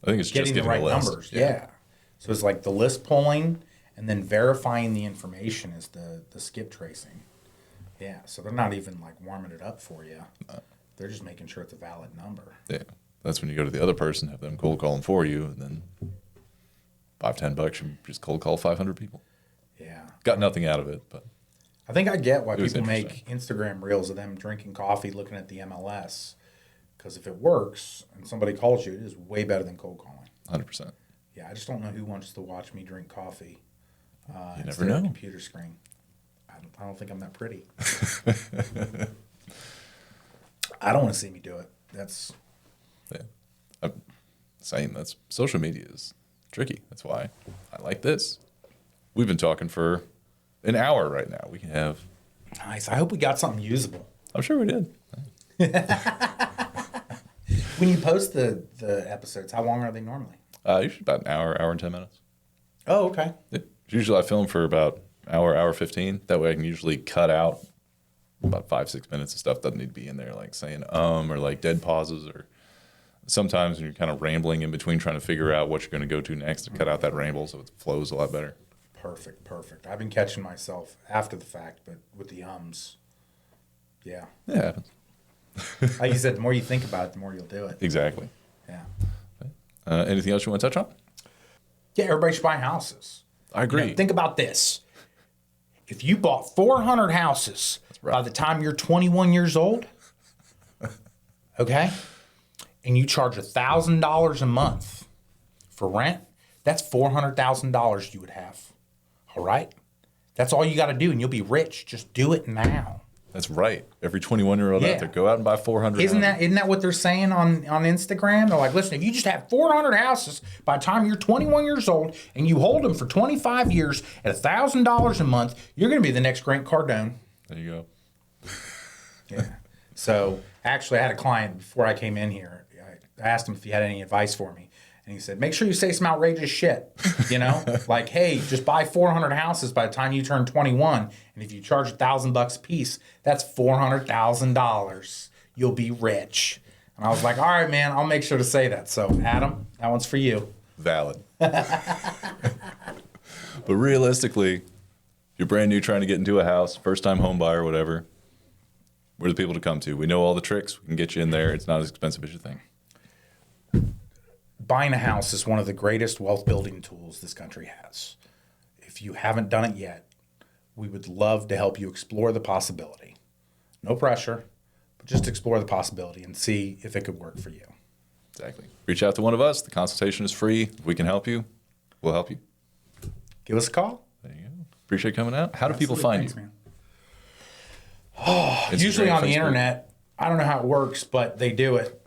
I think it's getting just the right list. numbers. Yeah. So it's like the list pulling and then verifying the information is the skip tracing. Yeah. So they're not even like warming it up for you. They're just making sure it's a valid number. Yeah. That's when you go to the other person, have them cold calling for you, and then $5-10, you just cold call 500 people. Yeah. Got nothing out of it, but I think I get why people make Instagram reels of them drinking coffee, looking at the MLS. Because if it works and somebody calls you, it is way better than cold calling. 100%. Yeah, I just don't know who wants to watch me drink coffee. You never know. A computer screen. I don't think I'm that pretty. I don't want to see me do it. That's same. That's social media is tricky. That's why I like this. We've been talking for an hour right now. We can have. Nice. I hope we got something usable. I'm sure we did. When you post the episodes, how long are they normally? Usually about an hour and 10 minutes. Oh, okay. Yeah. Usually I film for about hour 15. That way I can usually cut out about 5-6 minutes of stuff doesn't need to be in there, like saying or like dead pauses, or sometimes when you're kind of rambling in between trying to figure out what you're going to go to next to cut out that ramble so it flows a lot better. Perfect. I've been catching myself after the fact, but with the ums. Yeah. It happens. Like you said, the more you think about it, the more you'll do it. Exactly. Yeah. Anything else you want to touch on? Yeah, everybody should buy houses. I agree. You know, think about this. If you bought 400 houses by the time you're 21 years old, okay, and you charge $1,000 a month for rent, that's $400,000 you would have. All right? That's all you got to do, and you'll be rich. Just do it now. That's right. Every 21-year-old out there, go out and buy 400 Isn't houses. that what they're saying on Instagram? They're like, listen, if you just have 400 houses by the time you're 21 years old and you hold them for 25 years at $1,000 a month, you're going to be the next Grant Cardone. There you go. Yeah. So actually, I had a client before I came in here. I asked him if he had any advice for me. And he said, make sure you say some outrageous shit, you know, like, hey, just buy 400 houses by the time you turn 21. And if you charge $1,000 a piece, that's $400,000. You'll be rich. And I was like, all right, man, I'll make sure to say that. So, Adam, that one's for you. Valid. But realistically, if you're brand new trying to get into a house, first-time home buyer, whatever, we're the people to come to. We know all the tricks. We can get you in there. It's not as expensive as you think. Buying a house is one of the greatest wealth building tools this country has. If you haven't done it yet, we would love to help you explore the possibility. No pressure, but just explore the possibility and see if it could work for you. Exactly. Reach out to one of us. The consultation is free. If we can help you, we'll help you. Give us a call. There you go. Appreciate coming out. How do people find you? Man. Usually on the internet. I don't know how it works, but they do it.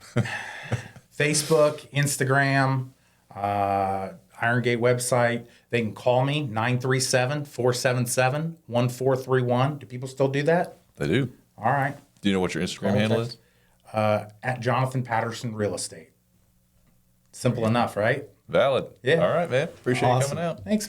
Facebook, Instagram, Irongate website. They can call me, 937-477-1431. Do people still do that? They do. All right. Do you know what your Instagram handle is? At Jonathan Patterson Real Estate. Simple enough, right? Valid. Yeah. All right, man. Appreciate you coming out. Thanks.